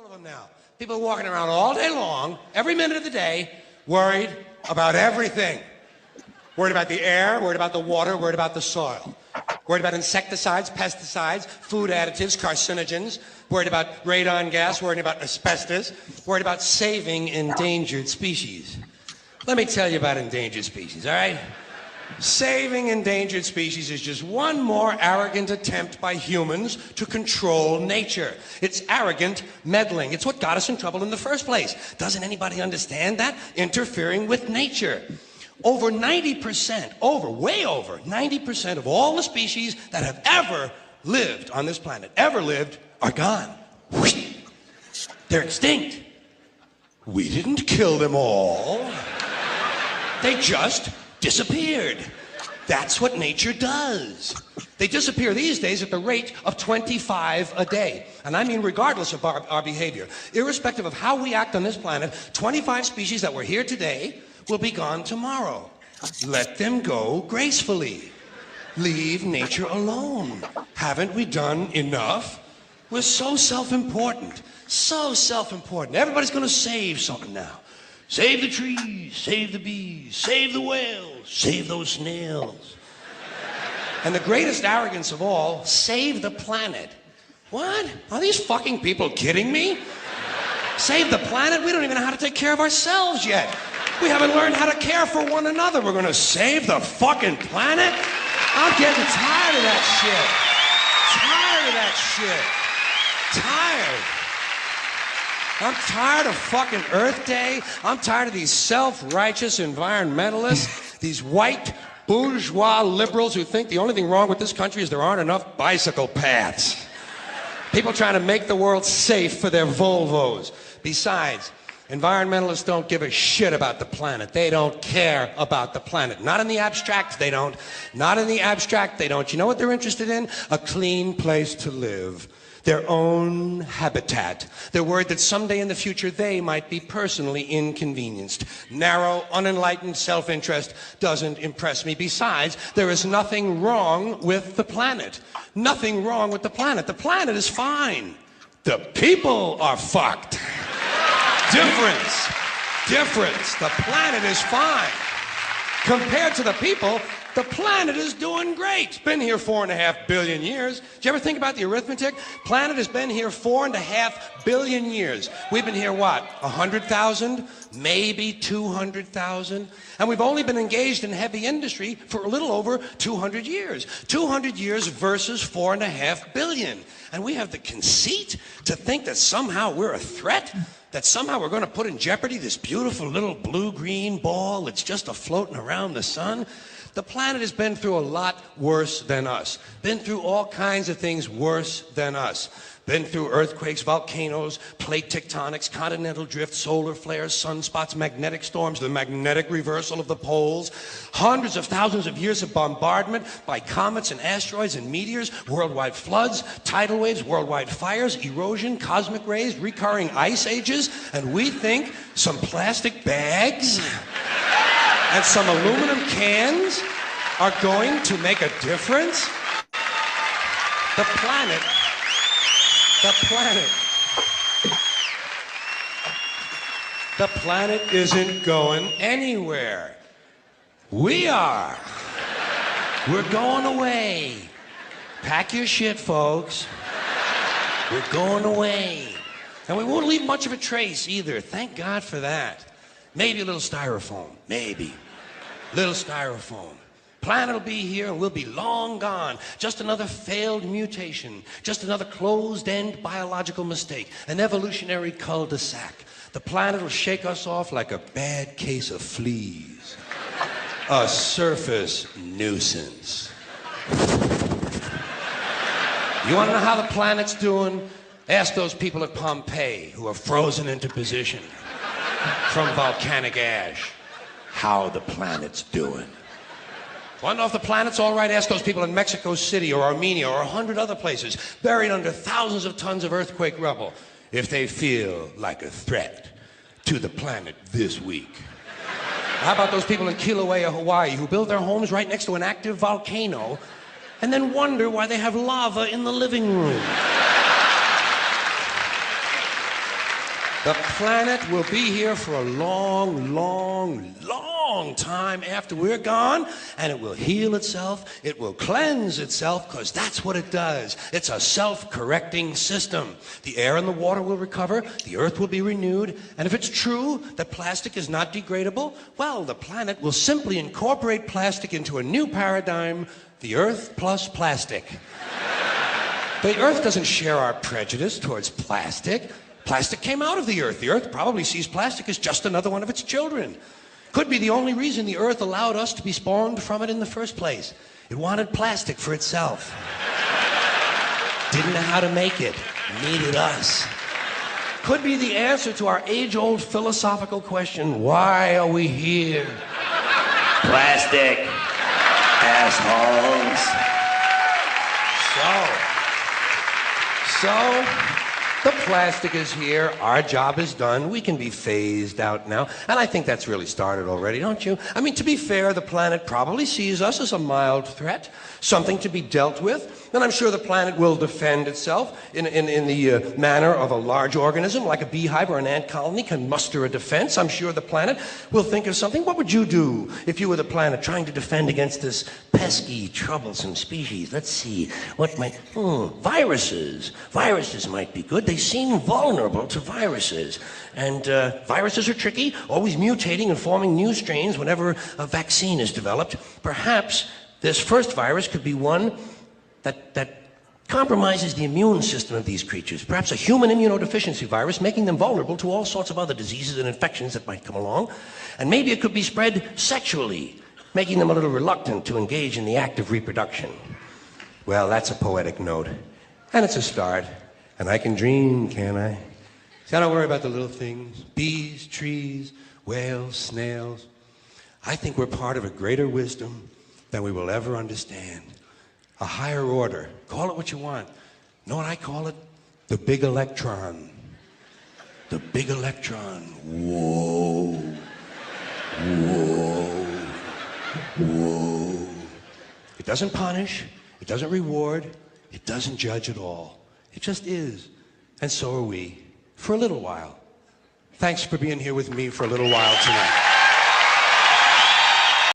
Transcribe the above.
All of them now. People are walking around all day long, every minute of the day, worried about everything. Worried about the air, worried about the water, worried about the soil. Worried about insecticides, pesticides, food additives, carcinogens. Worried about radon gas, worried about asbestos. Worried about saving endangered species. Let me tell you about endangered species, all right? Saving endangered species is just one more arrogant attempt by humans to control nature. It's arrogant meddling. It's what got us in trouble in the first place. Doesn't anybody understand that? Interfering with nature. Over 90%, way over 90% of all the species that have ever lived on this planet, are gone. They're extinct. We didn't kill them all. They just disappeared. That's what nature does. They disappear these days at the rate of 25 a day. And I mean regardless of our behavior. Irrespective of how we act on this planet, 25 species that were here today will be gone tomorrow. Let them go gracefully. Leave nature alone. Haven't we done enough? We're so self-important. So self-important. Everybody's going to save something now. Save the trees, save the bees, save the whales, save those snails. And the greatest arrogance of all, save the planet. What? Are these fucking people kidding me? Save the planet? We don't even know how to take care of ourselves yet. We haven't learned how to care for one another. We're gonna save the fucking planet? I'm getting tired of that shit. Tired. I'm tired of fucking Earth Day. I'm tired of these self-righteous environmentalists, these white bourgeois liberals who think the only thing wrong with this country is there aren't enough bicycle paths. People trying to make the world safe for their Volvos. Besides, environmentalists don't give a shit about the planet. They don't care about the planet. Not in the abstract, they don't. Not in the abstract, they don't. You know what they're interested in? A clean place to live. Their own habitat. They're worried that someday in the future they might be personally inconvenienced. Narrow, unenlightened self-interest doesn't impress me. Besides, there is nothing wrong with the planet. Nothing wrong with the planet. The planet is fine. The people are fucked. Difference. The planet is fine. Compared to the people, the planet is doing great. It's been here 4.5 billion years. Did you ever think about the arithmetic? Planet has been here 4.5 billion years. We've been here, what, 100,000? Maybe 200,000? And we've only been engaged in heavy industry for a little over 200 years. 200 years versus 4.5 billion. And we have the conceit to think that somehow we're a threat? That somehow we're going to put in jeopardy this beautiful little blue-green ball that's just a-floating around the sun? The planet has been through a lot worse than us. Been through all kinds of things worse than us. Been through earthquakes, volcanoes, plate tectonics, continental drift, solar flares, sunspots, magnetic storms, the magnetic reversal of the poles, hundreds of thousands of years of bombardment by comets and asteroids and meteors, worldwide floods, tidal waves, worldwide fires, erosion, cosmic rays, recurring ice ages, and we think some plastic bags and some aluminum cans are going to make a difference? The planet isn't going anywhere. We are. We're going away. Pack your shit, folks. We're going away. And we won't leave much of a trace either. Thank God for that. Maybe a little styrofoam. Maybe. Little styrofoam. Planet will be here and we'll be long gone. Just another failed mutation. Just another closed-end biological mistake. An evolutionary cul-de-sac. The planet will shake us off like a bad case of fleas. A surface nuisance. You want to know how the planet's doing? Ask those people at Pompeii who are frozen into position from volcanic ash how the planet's doing. Want to know if the planet's all right? Ask those people in Mexico City or Armenia or 100 other places buried under thousands of tons of earthquake rubble if they feel like a threat to the planet this week. How about those people in Kilauea, Hawaii who build their homes right next to an active volcano and then wonder why they have lava in the living room? The planet will be here for a long, long, long time after we're gone, and it will heal itself, it will cleanse itself, because that's what it does. It's a self-correcting system. The air and the water will recover, the earth will be renewed, and if it's true that plastic is not degradable, well, the planet will simply incorporate plastic into a new paradigm, the earth plus plastic. The earth doesn't share our prejudice towards plastic. Plastic came out of the earth. The earth probably sees plastic as just another one of its children. Could be the only reason the earth allowed us to be spawned from it in the first place. It wanted plastic for itself. Didn't know how to make it. Needed us. Could be the answer to our age-old philosophical question, why are we here? Plastic. Assholes. So, the plastic is here, our job is done, we can be phased out now, and I think that's really started already, don't you? I mean, to be fair, the planet probably sees us as a mild threat, something to be dealt with, and I'm sure the planet will defend itself in the manner of a large organism, like a beehive or an ant colony can muster a defense. I'm sure the planet will think of something. What would you do if you were the planet trying to defend against this pesky, troublesome species? Let's see, what might... viruses. Viruses might be good. They seem vulnerable to viruses. And viruses are tricky, always mutating and forming new strains whenever a vaccine is developed. Perhaps this first virus could be one that compromises the immune system of these creatures. Perhaps a human immunodeficiency virus, making them vulnerable to all sorts of other diseases and infections that might come along. And maybe it could be spread sexually, making them a little reluctant to engage in the act of reproduction. Well, that's a poetic note. And it's a start. And I can dream, can't I? See, I don't worry about the little things. Bees, trees, whales, snails. I think we're part of a greater wisdom than we will ever understand. A higher order. Call it what you want. Know what I call it? The big electron. The big electron. Whoa. Whoa. Whoa. It doesn't punish. It doesn't reward. It doesn't judge at all. It just is. And so are we. For a little while. Thanks for being here with me for a little while tonight.